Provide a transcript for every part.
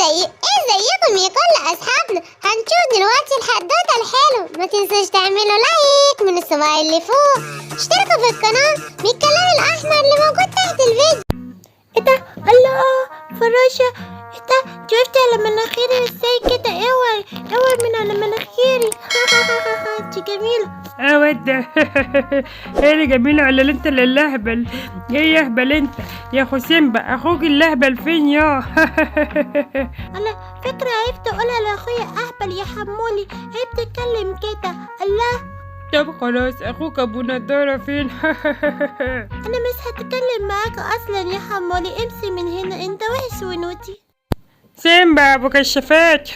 ازيكم يا كل اصحابنا. هنشوف دلوقتي الحدوته الحلو. ما تنسوش تعملوا لايك من الصباع اللي فوق، اشتركوا في القناه بالكلام الاحمر اللي موجود تحت الفيديو. ايه ده؟ الله، فراشة. ايه ده؟ شفت على مناخيري ازاي كده؟ اوعي من على مناخيري. انتي جميلة. ود هي اللي جميلة ولا انت اللي اللهبل؟ ايه يهبل انت يا اخو سيمبا؟ اخوك اللهبل فين يا الله، فكرة عرفت اقولها لاخويا اهبل يا حمولي. عيب تتكلم كده. الله، طب خلاص، اخوك ابو نضارة فين؟ انا مش هتكلم معاك اصلا يا حمولي. امشي من هنا، انت وحش ونوتي. سيمبا ابو كشافات.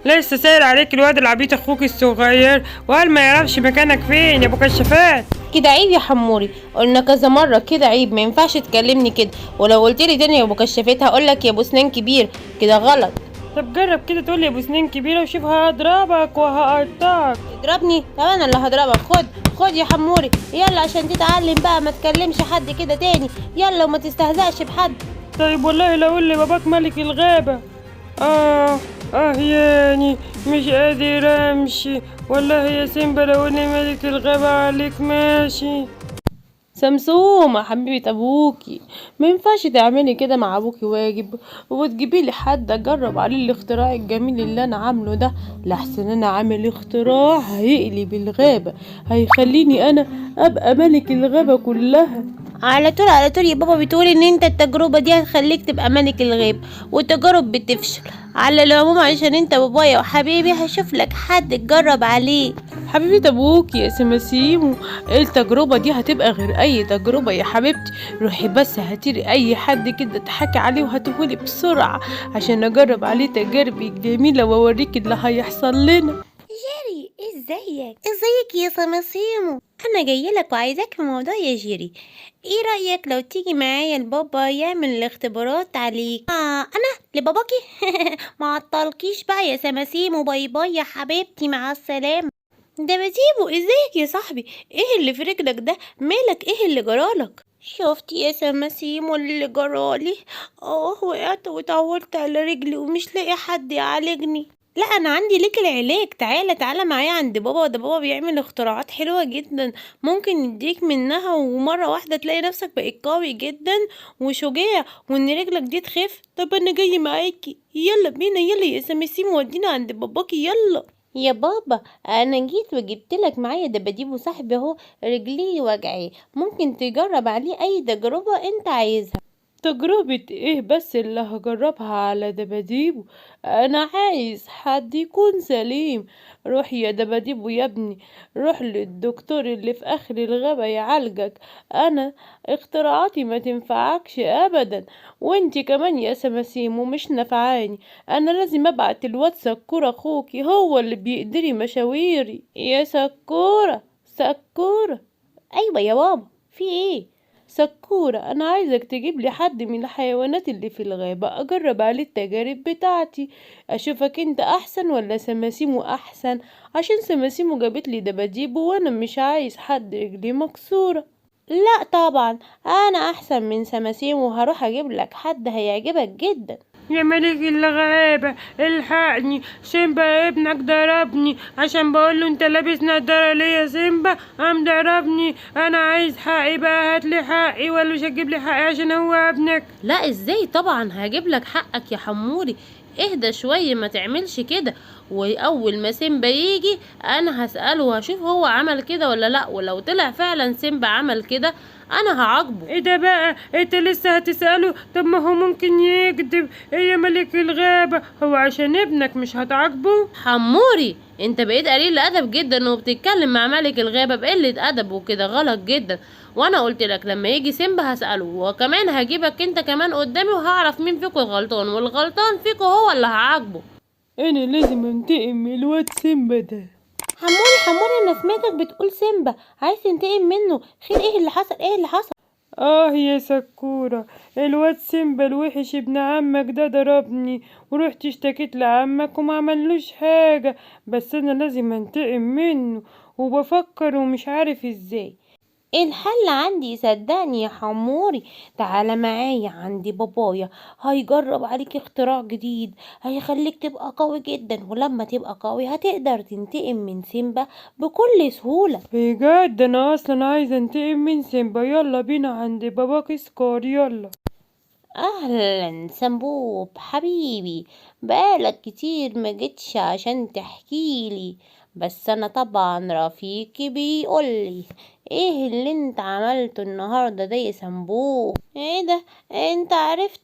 لسه سائل عليك الواد العبيط اخوك الصغير، وقال ما يعرفش مكانك فين يا ابو كشافات. كده عيب يا حموري، قلنا كذا مرة كده عيب، ما ينفعش تكلمني كده، ولو قلت لي تاني يا ابو كشافات هقولك يا ابو سنان كبير، كده غلط. طب جرب كده تقول لي يا ابو سنين كبيرة وشوف هضربك وهقطعك. تضربني؟ طب انا اللي هضربك. خد يا حموري، يلا عشان تتعلم بقى ما تكلمش حد كده تاني، يلا وما تستهزأش بحد. طيب والله لو قول لي باباك ملك الغابة. يعني مش قادر امشي والله يا سيمبا، لو اني ملك الغابة عليك ماشي. سمسومة حبيبة ابوكي، ما ينفعش تعملي كده مع ابوكي واجب وتجيبي لي حد اجرب عليه الاختراع الجميل اللي انا عامله ده، لحسن انا عامل اختراع هيقلب الغابة، هيخليني انا ابقى ملك الغابة كلها. على طول يا بابا بتقول ان انت التجربة دي هتخليك تبقى ملك الغيب، والتجارب بتفشل. على العموم عشان انت بابايا وحبيبي هشوف لك حد تجرب عليه. حبيبة ابوكي يا سماسيمو، التجربة دي هتبقى غير اي تجربة يا حبيبتي، روحي بس هاتيلي اي حد كده تحكي عليه وهاتهولي بسرعة عشان اجرب عليه تجاربي الجميلة واوريك اللي هيحصل لنا. جيري، ازيك يا سماسيمو؟ انا جايلك وعايزاك في موضوع يا جيري. ايه رأيك لو تيجي معايا لبابا يعمل الاختبارات عليك؟ انا لباباكي؟ ما عطلكيش بقى يا سماسيمو. باي باي يا حبيبتي، مع السلامة. ده بتيبو، ازيك يا صاحبي؟ ايه اللي في رجلك ده؟ مالك؟ ايه اللي جرالك؟ شفتي يا سماسيمو اللي جرالي؟ وقعت واتعورت على رجلي ومش لاقي حد يعالجني. لا انا عندي ليك العلاج، تعالى معايا عند بابا، ده بابا بيعمل اختراعات حلوة جدا، ممكن نديك منها ومرة واحدة تلاقي نفسك بقيت قوي جدا وشجاع وان رجلك دي تخف. طب انا جاي معاكي، يلا بينا، يلا يا سمسيم ودينا عند باباكي يلا. يا بابا انا جيت وجبتلك معايا دباديب وصاحبي اهو رجليه وجعي، ممكن تجرب عليه اي تجربة انت عايزها. تجربة ايه بس اللي هجربها على دباديبو؟ انا عايز حد يكون سليم. روح يا دباديبو يا ابني، روح للدكتور اللي في اخر الغابة يعالجك، انا اختراعاتي ما تنفعكش ابدا، وانتي كمان يا سماسيمو مش نفعاني، انا لازم ابعت الواد سكورة اخوكي هو اللي بيقدري مشاويري. يا سكورة. ايوه يا بابا، في ايه؟ سكورة، أنا عايزك تجيب لي حد من الحيوانات اللي في الغابة أجرب عليه التجارب بتاعتي، أشوفك أنت أحسن ولا سماسيمو أحسن، عشان سماسيمو جابت لي دباديبو وأنا مش عايز حد رجلي مكسورة. لا طبعا، انا احسن من سماسيمو، وهروح اجيب لك حد هيعجبك جدا. يا ملك الغابة الحقني، سيمبا ابنك ضربني عشان بقوله انت لابس نضارة ليه يا سيمبا، قام ضربني. انا عايز حقي بقى، هاتلي حقي ولا مش هتجيب لي حقي عشان هو ابنك؟ لا ازاي، طبعا هجيب لك حقك يا حموري، اهدى شوية ما تعملش كده، واول ما سيمبا يجي انا هسأله وهشوف هو عمل كده ولا لا، ولو طلع فعلا سيمبا عمل كده انا هعاقبه. ايه ده بقى؟ انت لسه هتسأله؟ طب ما هو ممكن يكذب. ايه يا ملك الغابة، هو عشان ابنك مش هتعاقبه؟ حموري انت بقيت قليل ادب جدا وبتتكلم مع ملك الغابة بقلة ادب وكده غلط جدا، وانا قلت لك لما يجي سيمبا هسأله، وكمان هجيبك انت كمان قدامي وهعرف مين فيكم الغلطان، والغلطان فيكم هو اللي هعاقبه. انا لازم انتقم من الواد سيمبا ده. حموري انا سمعتك بتقول سيمبا عايز تنتقم منه. خير، ايه اللي حصل؟ يا سكورة، الواد سيمبا الوحش ابن عمك ده ضربني، ورحت اشتكيت لعمك وما عملوش حاجة، بس انا لازم انتقم منه وبفكر ومش عارف ازاي. الحل عندي صدقني يا حموري. تعالى معايا عندي بابايا، هيجرب عليك اختراع جديد هيخليك تبقى قوي جدا، ولما تبقى قوي هتقدر تنتقم من سيمبا بكل سهولة. بجد انا اصلا عايزة انتقم من سيمبا. يلا بينا عند باباك سكار، يلا. اهلا سمبوب حبيبي، بقالك كتير ما جيتش عشان تحكيلي، بس انا طبعا رفيقي بيقولي ايه اللي انت عملته النهارده ده يا سمبوب. ايه ده انت عرفت؟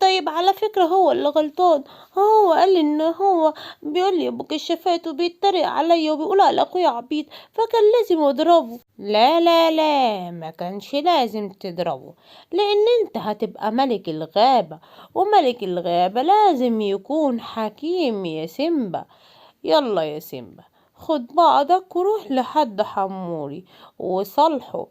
طيب على فكرة هو اللي غلطان، هو قال ان هو بيقول لي ابو كشافات وبيتريق عليا وبيقول على اخويا عبيط، فكان لازم اضربه. لا لا لا، ما كانش لازم تضربه، لان انت هتبقى ملك الغابة، وملك الغابة لازم يكون حكيم يا سيمبا. يلا يا سيمبا خد بعضك وروح لحد حموري وصالحه،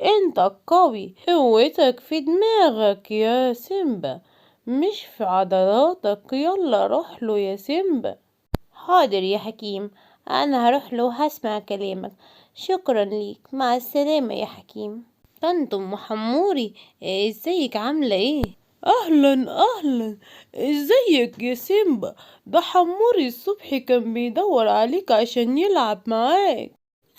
انت قوي، قوتك في دماغك يا سيمبا مش في عضلاتك. يلا روح له يا سيمبا. حاضر يا حكيم، انا هروح له وهسمع كلامك. شكرا ليك، مع السلامة يا حكيم. طنط ام حموري، ازيك عاملة ايه؟ اهلا اهلا، ازيك يا سيمبا؟ ده حموري الصبح كان بيدور عليك عشان يلعب معاك.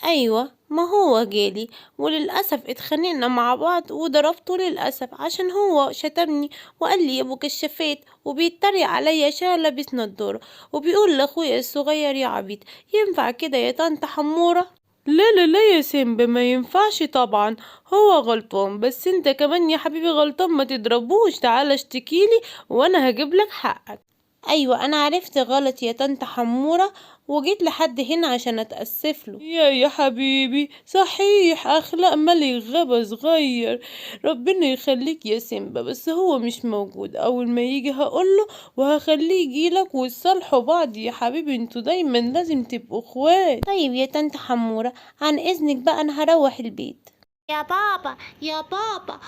ايوه، ما هو جالي وللاسف اتخانقنا مع بعض وضربته للاسف عشان هو شتمني وقال لي يا ابو كشافات وبيتريق عليا عشان لابس نضاره وبيقول لاخويا الصغير يا عبيط. ينفع كده يا طنط حموره؟ لا لا لا يا سيمبا، ما ينفعش طبعا، هو غلطان، بس انت كمان يا حبيبي غلطان، ما تضربوش. تعال اشتكيلي وانا هجيب لك حقك. ايوه انا عرفت غلط يا طنط حموره وجيت لحد هنا عشان اتاسف له. يا حبيبي صحيح، اخلاق ملك غابة صغير، ربنا يخليك يا سيمبا، بس هو مش موجود، اول ما يجي هقوله وهخليه يجيلك وتصالحوا بعض يا حبيبي، انتوا دايما لازم تبقوا اخوات. طيب يا طنط حموره عن اذنك بقى انا هروح البيت. يا بابا يا بابا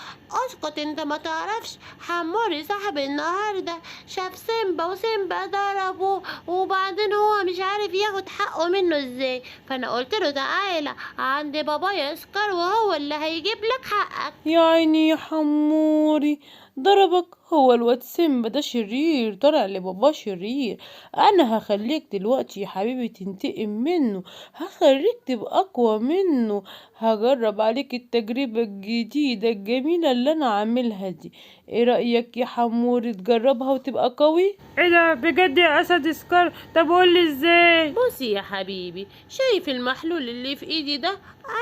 اسكت، انت ما تعرفش حموري صاحب النهارده شاف سيمبا وسيمبا ضربه، وبعدين هو مش عارف ياخد حقه منه ازاي، فانا قلت له تعالى عند بابايا اسكر وهو اللي هيجيب لك حقك. يا عيني يا حموري، ضربك؟ هو الواد سيمبا ده شرير، طلع لبابا شرير. انا هخليك دلوقتي يا حبيبي تنتقم منه، هخليك تبقى اقوى منه، هجرب عليك التجربة الجديدة الجميلة اللي انا عاملها دي. ايه رأيك يا حموري تجربها وتبقى قوي؟ ايه ده بجد يا اسد سكار؟ طب قولي ازاي. بصي يا حبيبي، شايف المحلول اللي في ايدي ده؟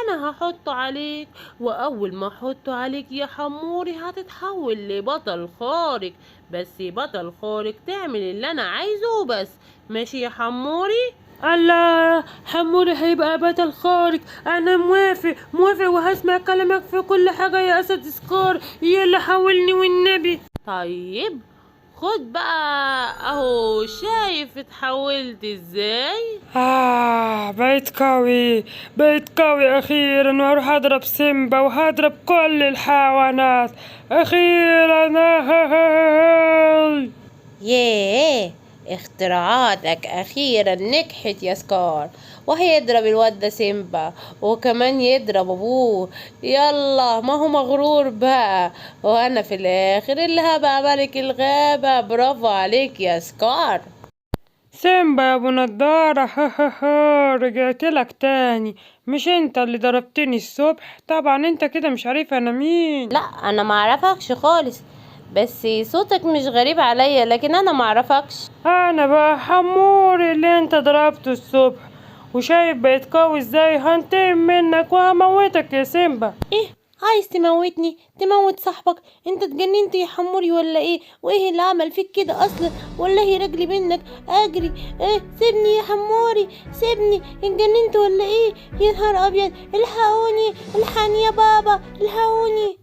انا هحطه عليك، واول ما احطه عليك يا حموري هتتحول لبطل خارق، بس بطل خارق تعمل اللي انا عايزه وبس. ماشي يا حموري؟ الله، حموري هيبقى بطل خارق. انا موافق موافق وهسمع كلامك في كل حاجة يا اسد سكار. يلا حولني والنبي. طيب خد بقى اهو، شايف اتحولت ازاي؟ بقيت قوي، بقيت قوي اخيرا، واروح اضرب سيمبا وهضرب كل الحيوانات اخيرا. ياه، اختراعاتك اخيرا نجحت يا سكار، وهيضرب الواد ده سيمبا وكمان يضرب ابوه. يلا ما هو مغرور بقى، وانا في الاخر اللي هبقى ملك الغابة. برافو عليك يا سكار. سيمبا يا ابو نضارة، رجعت لك تاني. مش انت اللي ضربتني الصبح؟ طبعا انت كده مش عارف انا مين. لا انا معرفكش خالص، بس صوتك مش غريب عليا، لكن انا معرفكش. انا بقى حموري اللي انت ضربته الصبح، وشايف بقيت قوي ازاي. هنتقم منك وهموتك يا سيمبا. ايه عايز تموتني؟ تموت صاحبك؟ انت اتجننت يا حموري ولا ايه؟ وايه اللي عمل فيك كده اصلا؟ والله رجلي منك اجري. ايه سيبني يا حموري سيبني، اتجننت ولا ايه؟ يا نهار ابيض، الحقوني الحقني يا بابا، الحقوني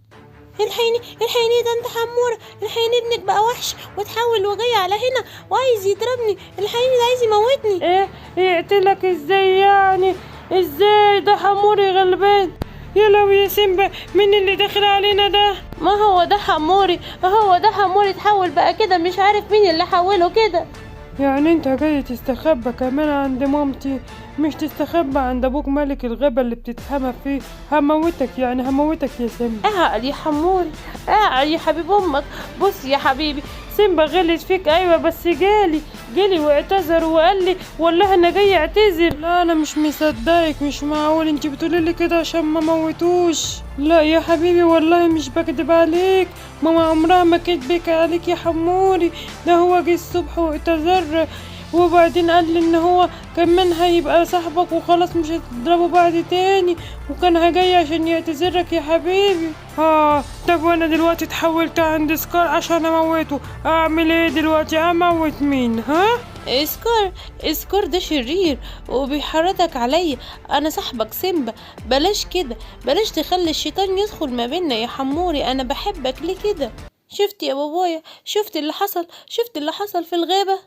الحقيني ده انت حمورة، الحقيني ابنك بقى وحش وتحول وجاي على هنا وعايز يضربني، الحقيني ده عايز يموتني. ايه يقتلك ازاي يعني؟ ازاي ده حموري غلبان؟ يا لو يا سيمبا، مين اللي داخل علينا ده؟ ما هو ده حموري، هو ده حموري اتحول بقى كده، مش عارف مين اللي حوله كده. يعني انت جاي تستخبى كمان عند مامتي؟ مش تستخبى عند ابوك ملك الغابة اللي بتتحمى فيه. هموتك يعني، هموتك يا سيمبا. اعقل يا حموري، اعقل يا حبيب امك. بص يا حبيبي، سيمبا غلط فيك ايوه، بس جالي واعتذر وقال لي والله انا جاي اعتذر. لا انا مش مصدقك، مش معقول انت بتقولي لي كده عشان ما موتوش. لا يا حبيبي والله مش بكدب عليك، ماما عمرها ما كدبك عليك يا حموري. ده هو جه الصبح واعتذر، وبعدين قال لي ان هو كمان هيبقى صاحبك وخلاص مش هتضربوا بعض تاني، وكان جاي عشان يعتذرك يا حبيبي. طب وانا دلوقتي اتحولت عند سكار عشان اموته، اعمل ايه دلوقتي؟ اموت مين؟ اسكار ده شرير وبيحرضك عليا، انا صاحبك سيمبا. بلاش كده، بلاش تخلي الشيطان يدخل ما بيننا يا حموري، انا بحبك ليه كده؟ شفت يا بابايا، شفت اللي حصل في الغابة؟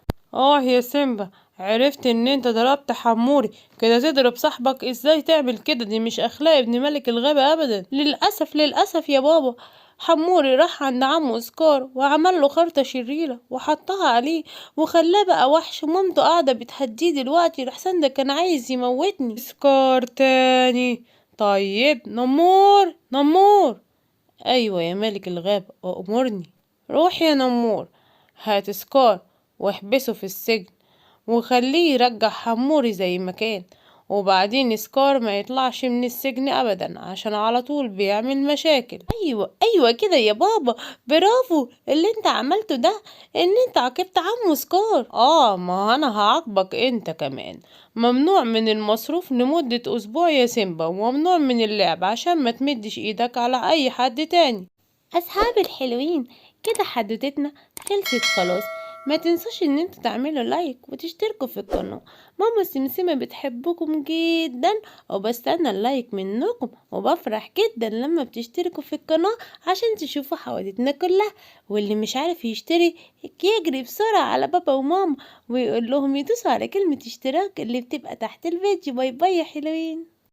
يا سيمبا، عرفت ان انت ضربت حموري كده، تضرب صاحبك؟ ازاي تعمل كده؟ دي مش اخلاق ابن ملك الغابة ابدا. للأسف يا بابا، حموري راح عند عمه سكار وعمل له خرطة شريرة وحطها عليه وخلاه بقى وحش، ومامته قاعدة بتهديه دلوقتي لحسن ده كان عايز يموتني. سكار تاني؟ طيب نمور. ايوه يا ملك الغابة، وامرني. روح يا نمور، هات سكار واحبسه في السجن وخليه يرجع حموري زي ما كان، وبعدين سكار ما يطلعش من السجن ابدا عشان على طول بيعمل مشاكل. ايوه كده يا بابا، برافو اللي انت عملته ده، ان انت عاقبت عمو سكار. ما انا هعاقبك انت كمان. ممنوع من المصروف لمدة اسبوع يا سيمبا، وممنوع من اللعب عشان ما تمدش ايدك على اي حد تاني. أصحابي الحلوين، كده حدوتتنا خلصت خلاص. ما تنسوش ان انتوا تعملوا لايك وتشتركوا في القناة. ماما سمسمة بتحبكم جدا، وبستنى اللايك منكم، وبفرح جدا لما بتشتركوا في القناة عشان تشوفوا حوادثنا كلها. واللي مش عارف يشتري يجري بسرعة على بابا وماما ويقول لهم يدوسوا على كلمة اشتراك اللي بتبقى تحت الفيديو. باي باي يا حلوين.